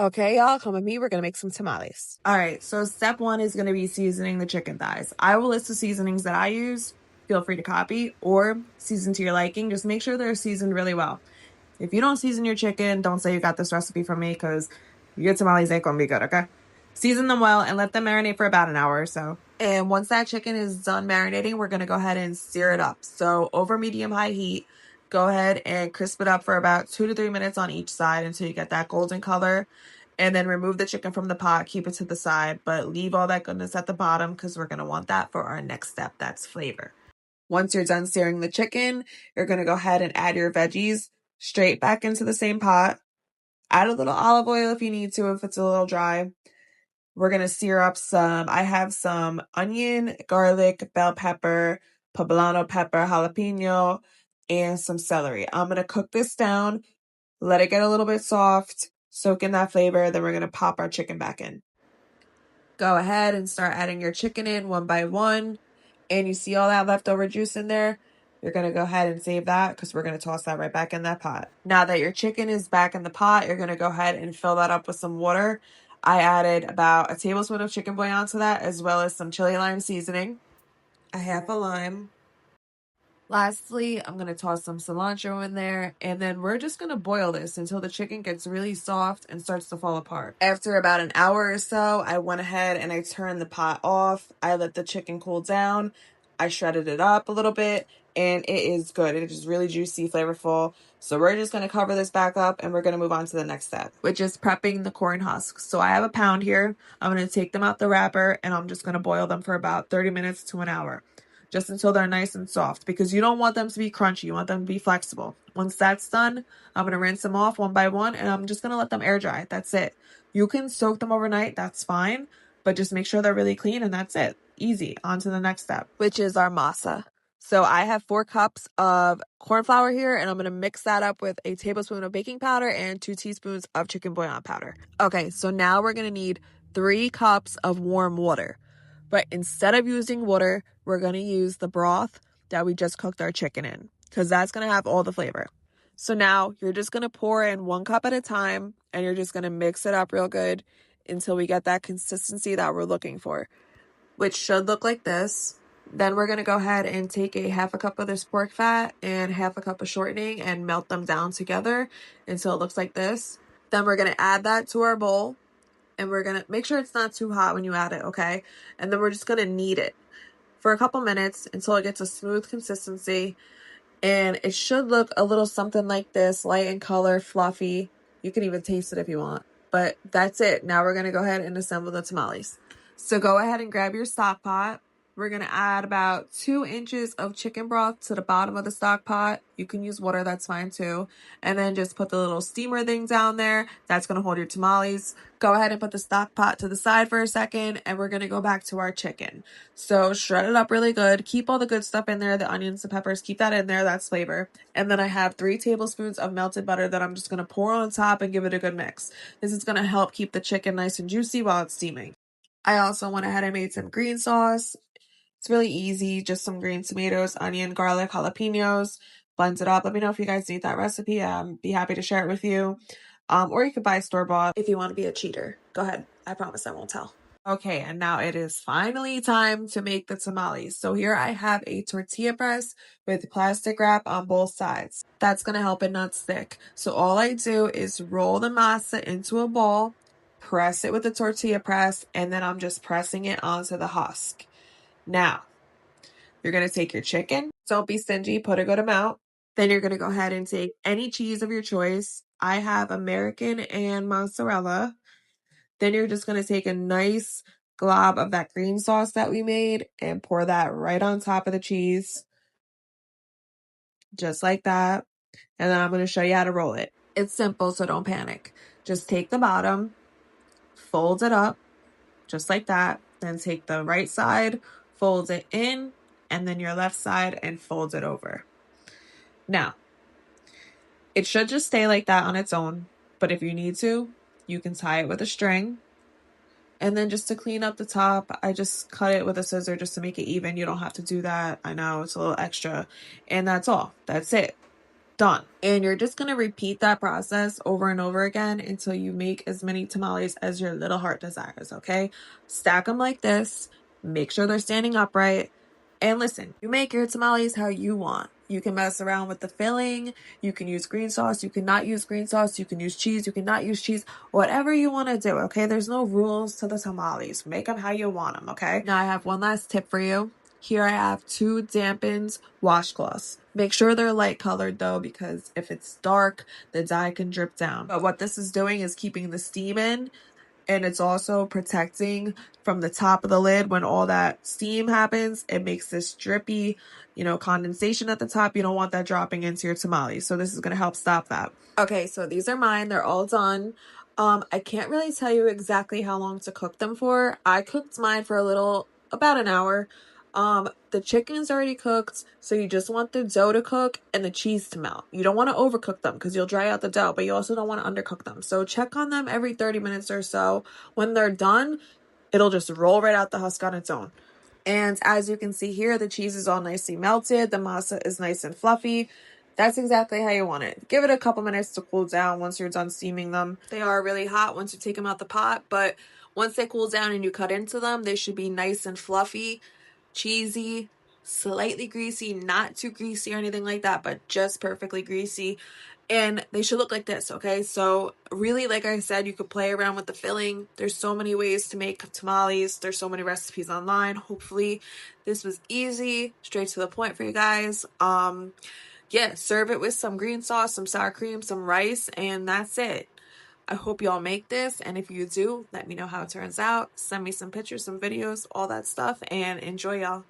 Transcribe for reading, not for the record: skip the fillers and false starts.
Okay, y'all, come with me. We're gonna make some tamales. All right, so step one is gonna be seasoning the chicken thighs. I will list the seasonings that I use. Feel free to copy or season to your liking. Just make sure they're seasoned really well. If you don't season your chicken, don't say you got this recipe from me because your tamales ain't gonna be good, okay? Season them well and let them marinate for about an hour or so. And once that chicken is done marinating, we're gonna go ahead and sear it up. So over medium-high heat, go ahead and crisp it up for about 2 to 3 minutes on each side until you get that golden color. And then remove the chicken from the pot, keep it to the side, but leave all that goodness at the bottom because we're gonna want that for our next step, that's flavor. Once you're done searing the chicken, you're gonna go ahead and add your veggies straight back into the same pot. Add a little olive oil if you need to, if it's a little dry. We're going to sear up I have some onion, garlic, bell pepper, poblano pepper, jalapeno, and some celery. I'm going to cook this down, let it get a little bit soft, soak in that flavor, then we're going to pop our chicken back in. Go ahead and start adding your chicken in one by one. And you see all that leftover juice in there? You're going to go ahead and save that because we're going to toss that right back in that pot. Now that your chicken is back in the pot, you're going to go ahead and fill that up with some water. I added about a tablespoon of chicken bouillon to that, as well as some chili lime seasoning, a half a lime. Lastly, I'm going to toss some cilantro in there, and then we're just going to boil this until the chicken gets really soft and starts to fall apart. After about an hour or so, I went ahead and I turned the pot off. I let the chicken cool down. I shredded it up a little bit, and it is good. It is really juicy, flavorful. So we're just going to cover this back up, and we're going to move on to the next step, which is prepping the corn husks. So I have a pound here. I'm going to take them out the wrapper, and I'm just going to boil them for about 30 minutes to an hour. Just until they're nice and soft, because you don't want them to be crunchy. You want them to be flexible. Once that's done, I'm going to rinse them off one by one, and I'm just going to let them air dry. That's it. You can soak them overnight. That's fine. But just make sure they're really clean, and that's it. Easy. On to the next step, which is our masa. So I have 4 cups of corn flour here, and I'm going to mix that up with a tablespoon of baking powder and 2 teaspoons of chicken bouillon powder. Okay, so now we're going to need 3 cups of warm water. But instead of using water, we're going to use the broth that we just cooked our chicken in, because that's going to have all the flavor. So now you're just going to pour in 1 cup at a time, and you're just going to mix it up real good until we get that consistency that we're looking for, which should look like this. Then we're going to go ahead and take a half a cup of this pork fat and half a cup of shortening and melt them down together until it looks like this. Then we're going to add that to our bowl. And we're going to make sure it's not too hot when you add it, okay? And then we're just going to knead it for a couple minutes until it gets a smooth consistency. And it should look a little something like this, light in color, fluffy. You can even taste it if you want. But that's it. Now we're going to go ahead and assemble the tamales. So go ahead and grab your stock pot. We're going to add about 2 inches of chicken broth to the bottom of the stock pot. You can use water, that's fine too. And then just put the little steamer thing down there. That's going to hold your tamales. Go ahead and put the stock pot to the side for a second, and we're going to go back to our chicken. So shred it up really good. Keep all the good stuff in there, the onions, the peppers, keep that in there. That's flavor. And then I have 3 tablespoons of melted butter that I'm just going to pour on top and give it a good mix. This is going to help keep the chicken nice and juicy while it's steaming. I also went ahead and made some green sauce. It's really easy, just some green tomatoes, onion, garlic, jalapenos, blend it up. Let me know if you guys need that recipe. Be happy to share it with you. Or you could buy store-bought if you want to be a cheater. Go ahead. I promise I won't tell. Okay, and now it is finally time to make the tamales. So here I have a tortilla press with plastic wrap on both sides. That's going to help it not stick. So all I do is roll the masa into a ball, press it with the tortilla press, and then I'm just pressing it onto the husk. Now, you're going to take your chicken. Don't be stingy. Put a good amount. Then you're going to go ahead and take any cheese of your choice. I have American and mozzarella. Then you're just going to take a nice glob of that green sauce that we made and pour that right on top of the cheese. Just like that. And then I'm going to show you how to roll it. It's simple, so don't panic. Just take the bottom, fold it up, just like that. Then take the right side, fold it in, and then your left side and fold it over. Now, it should just stay like that on its own, but if you need to, you can tie it with a string. And then just to clean up the top, I just cut it with a scissor just to make it even. You don't have to do that. I know it's a little extra. And that's all. That's it. Done. And you're just going to repeat that process over and over again until you make as many tamales as your little heart desires, okay? Stack them like this. Make sure they're standing upright. And listen, you make your tamales how you want. You can mess around with the filling. You can use green sauce. You cannot use green sauce. You can use cheese. You cannot use cheese. Whatever you want to do, okay? There's no rules to the tamales. Make them how you want them, okay? Now I have one last tip for you. Here I have 2 dampened washcloths. Make sure they're light colored though, because if it's dark, the dye can drip down. But what this is doing is keeping the steam in, and it's also protecting from the top of the lid. When all that steam happens, it makes this drippy, condensation at the top. You don't want that dropping into your tamales. So this is going to help stop that. Okay, so these are mine. They're all done. I can't really tell you exactly how long to cook them for. I cooked mine for about an hour. The chicken's already cooked, so you just want the dough to cook and the cheese to melt. You don't want to overcook them because you'll dry out the dough, but you also don't want to undercook them. So check on them every 30 minutes or so. When they're done, it'll just roll right out the husk on its own. And as you can see here, the cheese is all nicely melted. The masa is nice and fluffy. That's exactly how you want it. Give it a couple minutes to cool down once you're done steaming them. They are really hot once you take them out the pot, but once they cool down and you cut into them, they should be nice and fluffy, cheesy, slightly greasy, not too greasy or anything like that, but just perfectly greasy. And they should look like this, okay? So really, like I said, you could play around with the filling. There's so many ways to make tamales. There's so many recipes online. Hopefully this was easy, straight to the point for you guys. Yeah, serve it with some green sauce, some sour cream, some rice, and that's it. I hope y'all make this, and if you do, let me know how it turns out. Send me some pictures, some videos, all that stuff, and enjoy, y'all.